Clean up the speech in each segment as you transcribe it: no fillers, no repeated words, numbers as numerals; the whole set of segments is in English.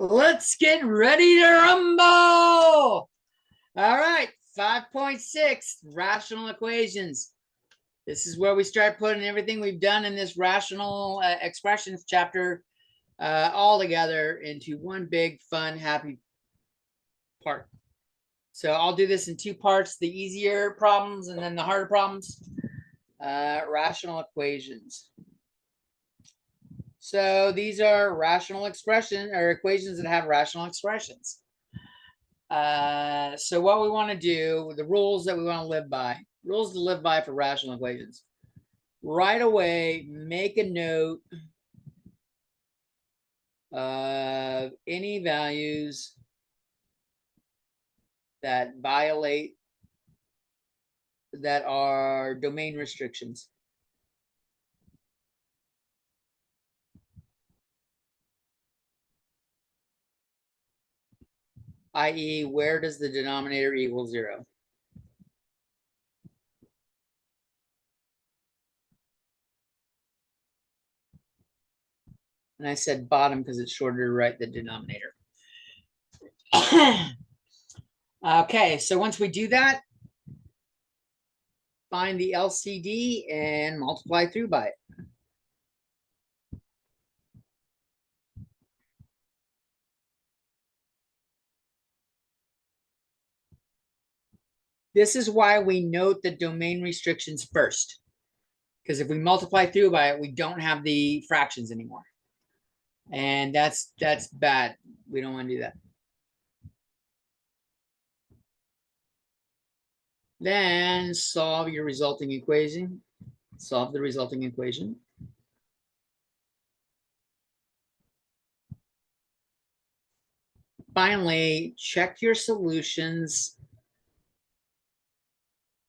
Let's get ready to rumble. All right, 5.6 rational equations. This is where we start putting everything we've done in this rational expressions chapter all together into one big, fun, happy part. So I'll do this in two parts, the easier problems and then the harder problems. Rational equations. So these are rational expressions or equations that have rational expressions. So what we want to do, the rules that we want to live by, rules to live by for rational equations. Right away, make a note of any values that violate, that are domain restrictions. I.e., where does the denominator equal 0? And I said bottom because it's shorter to write the denominator. Okay, so once we do that, find the LCD and multiply through by it. This is why we note the domain restrictions first. Because if we multiply through by it, we don't have the fractions anymore. And that's bad. We don't want to do that. Then solve your resulting equation. Solve the resulting equation. Finally, check your solutions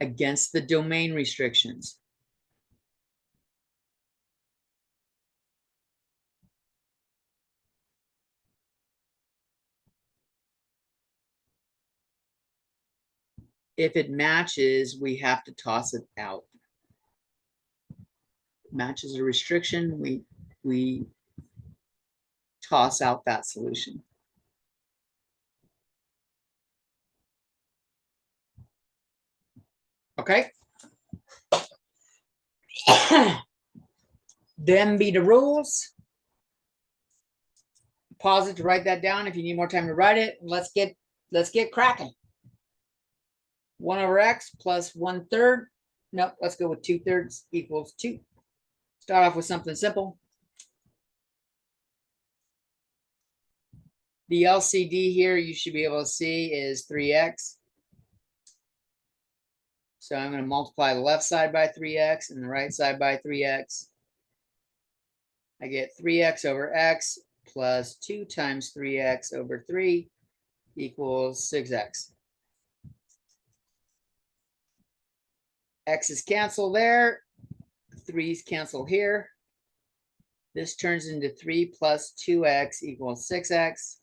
against the domain restrictions. If it matches, we have to toss it out. Matches a restriction, we toss out that solution. Okay. Them be the rules. Pause it to write that down if you need more time to write it. Let's get cracking. 1 over x plus 1/3. Nope, let's go with 2/3 equals 2. Start off with something simple. The LCD here you should be able to see is 3x. So I'm going to multiply the left side by 3x and the right side by 3x. I get 3x over x plus 2 times 3x over 3 equals 6x. X's cancel there. 3's cancel here. This turns into 3 plus 2x equals 6x.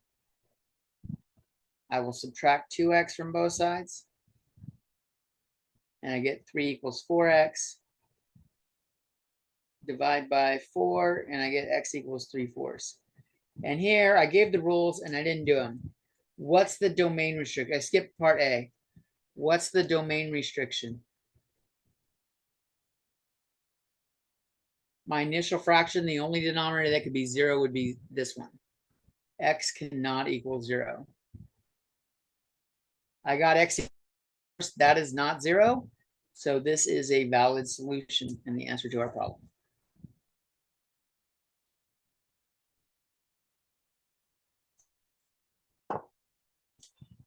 I will subtract 2x from both sides. And I get 3 equals 4x. Divide by 4, and I get x equals 3/4. And here I gave the rules and I didn't do them. What's the domain restriction? I skipped part A. What's the domain restriction? My initial fraction, the only denominator that could be 0 would be this one. X cannot equal 0. I got x, that is not 0. So this is a valid solution and the answer to our problem.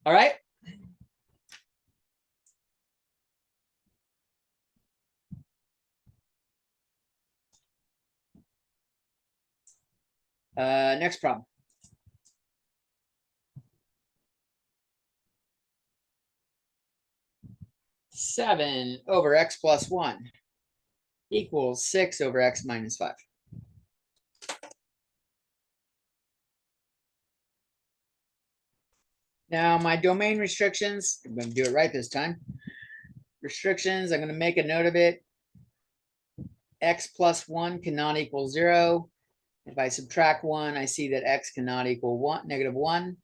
All right. Next problem. Seven over x plus 1 equals 6 over x minus 5. Now my domain restrictions, I'm going to do it right this time. Restrictions, I'm going to make a note of it. X plus 1 cannot equal 0. If I subtract 1, I see that x cannot equal 1, negative 1.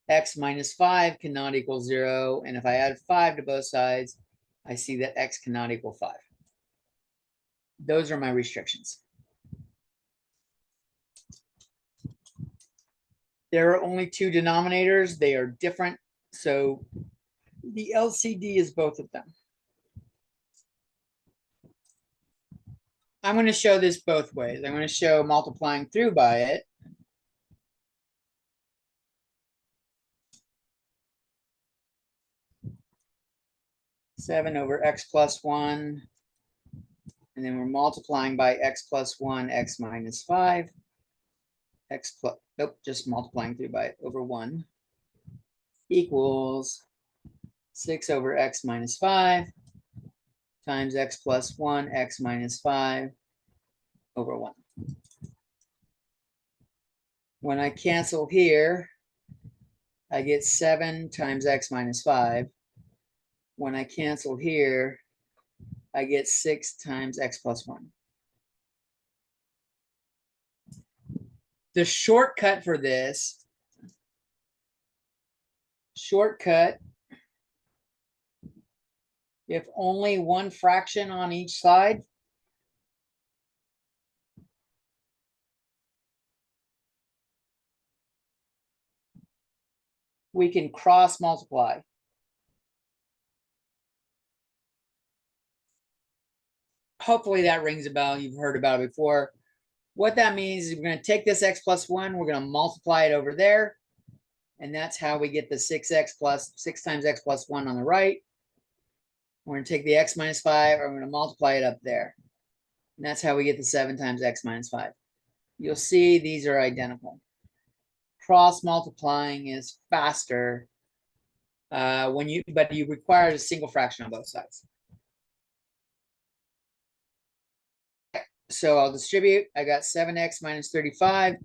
X minus 5 cannot equal 0. And if I add 5 to both sides, I see that x cannot equal 5. Those are my restrictions. There are only two denominators. They are different. So the LCD is both of them. I'm going to show this both ways. I'm going to show multiplying through by it. Seven over x plus 1. And then we're multiplying by x plus 1, x minus 5. X plus, nope, just multiplying through by it over 1 equals 6 over x minus 5 times x plus 1, x minus 5 over 1. When I cancel here, I get 7 times x minus 5. When I cancel here, I get 6 times x plus 1. The shortcut for this, if only one fraction on each side, we can cross multiply. Hopefully that rings a bell. You've heard about it before. What that means is we're going to take this x plus 1, we're going to multiply it over there, and that's how we get the 6x plus 6 times x plus 1 on the right. We're going to take the x minus 5, and we're going to multiply it up there. And that's how we get the 7 times x minus 5. You'll see these are identical. Cross multiplying is faster but you require a single fraction on both sides. So I'll distribute. I got 7x minus 35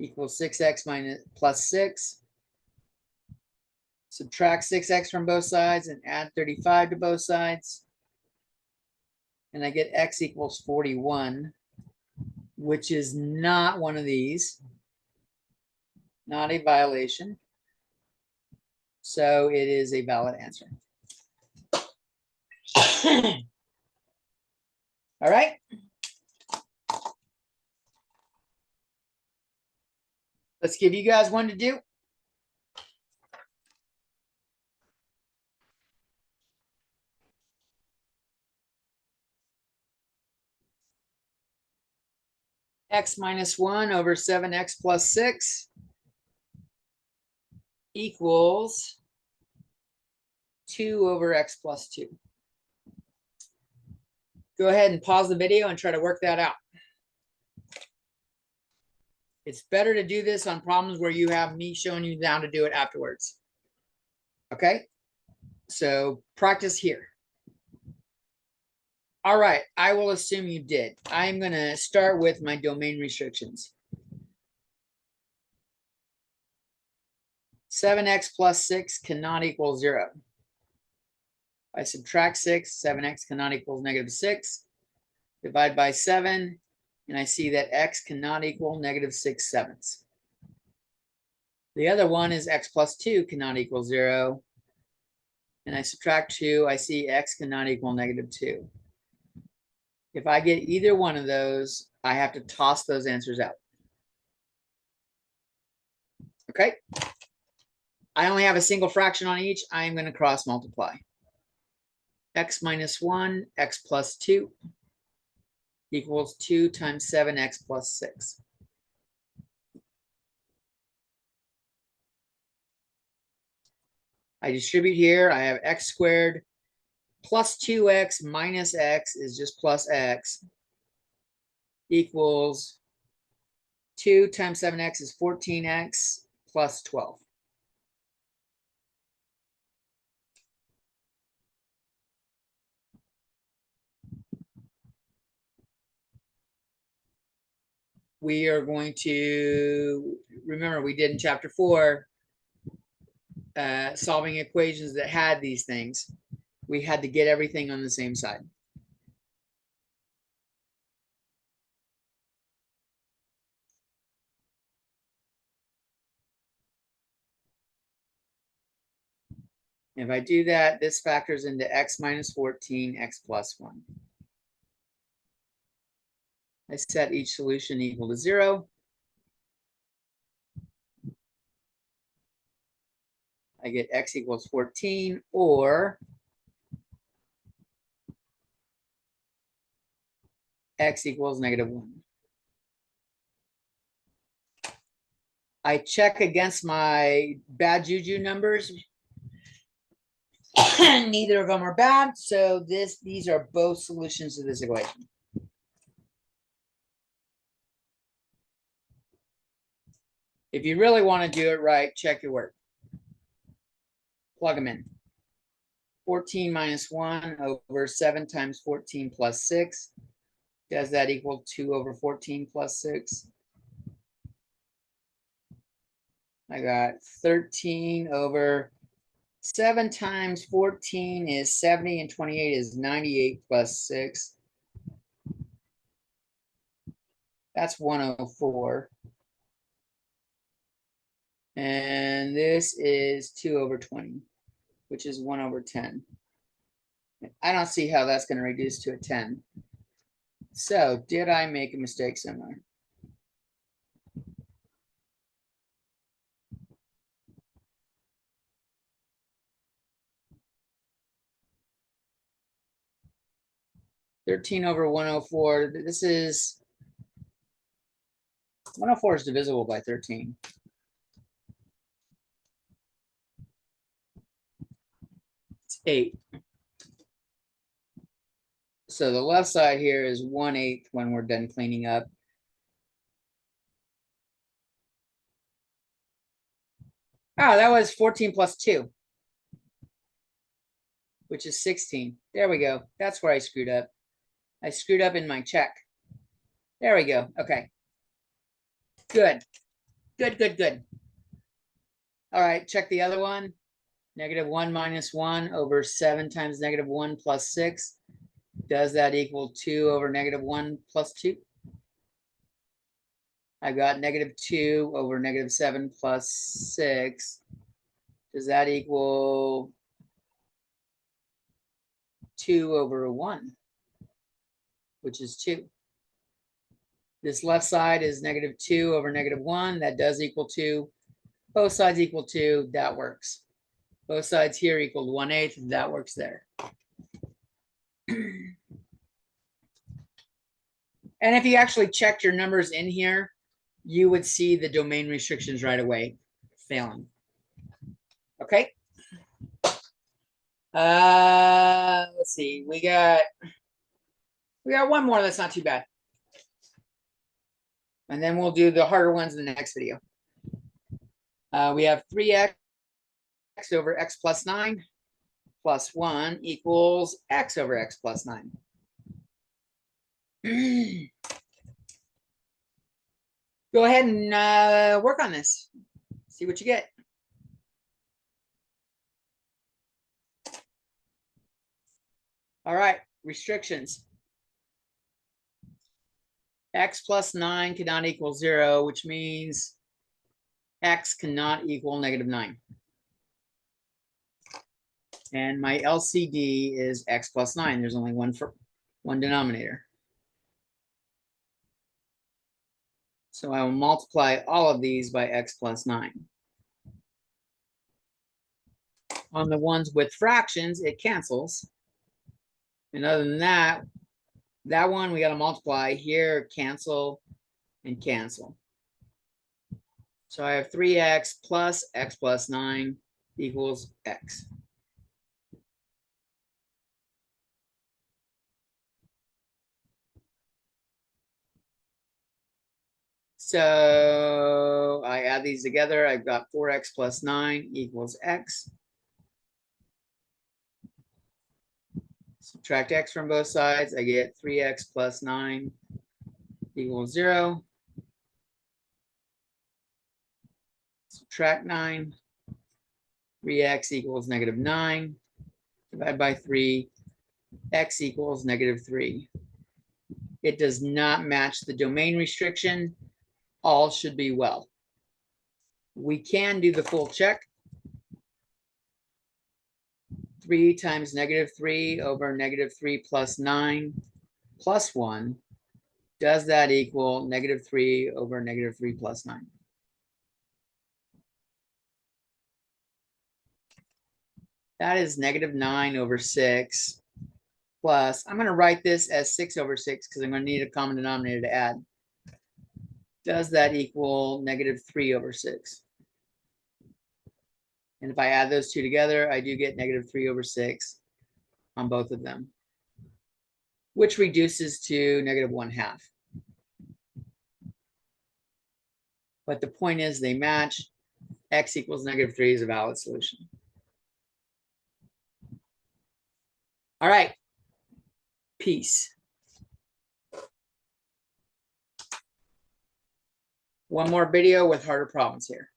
equals 6x plus 6. Subtract 6x from both sides and add 35 to both sides. And I get x equals 41, which is not one of these. Not a violation. So it is a valid answer. All right. Let's give you guys one to do. X minus 1 over 7x plus 6 equals 2 over x plus 2. Go ahead and pause the video and try to work that out. It's better to do this on problems where you have me showing you how to do it afterwards. Okay? So practice here. All right, I will assume you did. I'm going to start with my domain restrictions. 7x plus 6 cannot equal 0. I subtract 6, 7x cannot equal negative 6. Divide by 7, and I see that x cannot equal negative 6 sevenths. The other one is x plus 2 cannot equal 0. And I subtract 2, I see x cannot equal negative 2. If I get either one of those, I have to toss those answers out. Okay? I only have a single fraction on each. I am going to cross multiply. X minus 1, x plus 2 equals 2 times 7x plus 6. I distribute here. I have x squared plus 2x minus x is just plus x equals 2 times 7x is 14x plus 12. We are going to, remember we did in chapter 4, solving equations that had these things. We had to get everything on the same side. If I do that, this factors into x minus 14, x plus 1. I set each solution equal to 0. I get x equals 14, or x equals -1. I check against my bad juju numbers. Neither of them are bad, so these are both solutions to this equation. If you really want to do it right, check your work. Plug them in. 14 minus 1 over 7 times 14 plus 6. Does that equal 2 over 14 plus 6? I got 13 over 7 times 14 is 70, and 28 is 98 plus 6. That's 104. And this is 2 over 20, which is 1 over 10. I don't see how that's going to reduce to a 10. So did I make a mistake somewhere? (13 over 104). This is 104 is divisible by 13. It's 8. So the left side here is 1/8 when we're done cleaning up. Oh, that was 14 plus 2, which is 16. There we go. That's where I screwed up. I screwed up in my check. There we go. Okay. Good. Good, good, good. All right, check the other one. (-1 minus 1 over 7 times (-1 plus 6). Does that equal 2 over (-1 plus 2? I got (-2 over (-7 plus 6). Does that equal 2 over 1, which is 2? This left side is (-2 over (-1). That does equal 2. Both sides equal 2. That works. Both sides here equal 1/8. That works there. And if you actually checked your numbers in here, you would see the domain restrictions right away failing. Okay. Let's see. We got one more that's not too bad. And then we'll do the harder ones in the next video. We have 3x over x plus 9 plus 1 equals x over x plus 9. Go ahead and work on this. See what you get. All right, restrictions. X plus 9 cannot equal 0, which means x cannot equal (-9). And my LCD is x plus 9. There's only one denominator. So I will multiply all of these by x plus 9. On the ones with fractions, it cancels. And other than that, that one we got to multiply here, cancel, and cancel. So I have 3x plus x plus 9 equals x. So I add these together. I've got 4x plus 9 equals x. Subtract x from both sides. I get 3x plus 9 equals 0. Subtract 9. 3x equals (-9). Divide by 3. X equals (-3). It does not match the domain restriction. All should be well. We can do the full check. 3 times -3 over -3 plus 9 plus 1. Does that equal -3 over -3 plus 9? That is -9 over 6 plus, I'm going to write this as 6 over 6 because I'm going to need a common denominator to add. Does that equal -3 over 6? And if I add those two together, I do get -3 over 6 on both of them, which reduces to -1/2. But the point is they match. X equals -3 is a valid solution. All right. Peace. One more video with harder problems here.